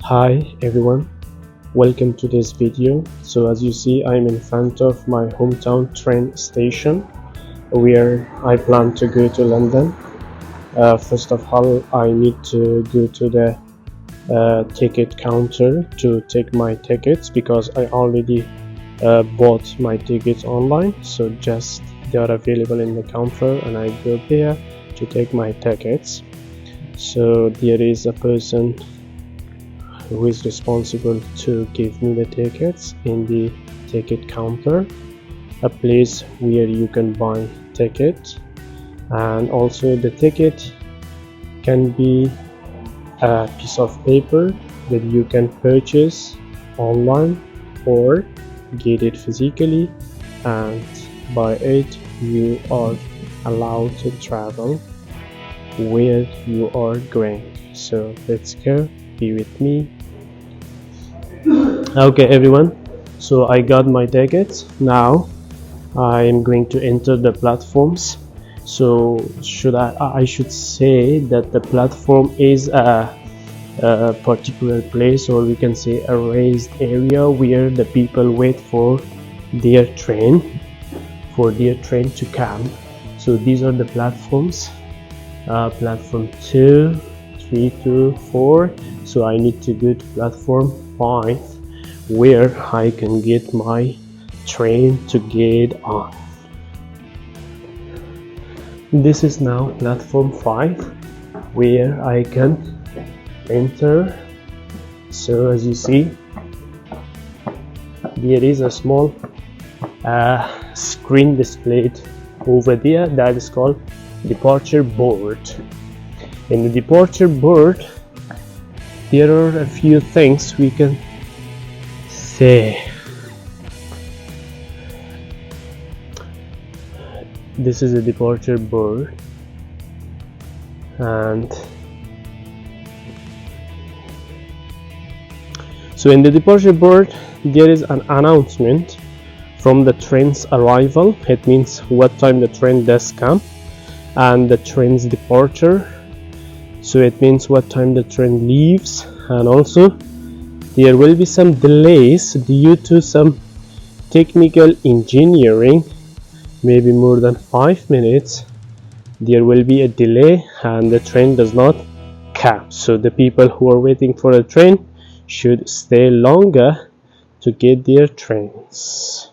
Hi everyone, welcome to this video. So as you see, I'm in front of my hometown train station where I plan to go to London. First of all, I need to go to the ticket counter to take my tickets because I already bought my tickets online, so just they are available in the counter and I go there to take my tickets. So there is a person who is responsible to give me the tickets in the ticket counter, a place where you can buy tickets, and also the ticket can be a piece of paper that you can purchase online or get it physically, and by it you are allowed to travel where you are going. So let's go, be with me. Okay everyone, so I got my tickets. Now I'm going to enter the platforms. So I should say that the platform is a particular place, or we can say a raised area where the people wait for their train to come. So these are the platforms, platform 2, 3 to 4. So I need to go to platform 5 where I can get my train to get on. This is now platform 5 where I can enter. So as you see, there is a small screen displayed over there that is called departure board. In the departure board there are a few things we can say. This is a departure board, and so in the departure board there is an announcement from the train's arrival. It means what time the train does come, and the train's departure, so it means what time the train leaves. And also there will be some delays due to some technical engineering, maybe more than 5 minutes. There will be a delay and the train does not come, so the people who are waiting for the train should stay longer to get their trains.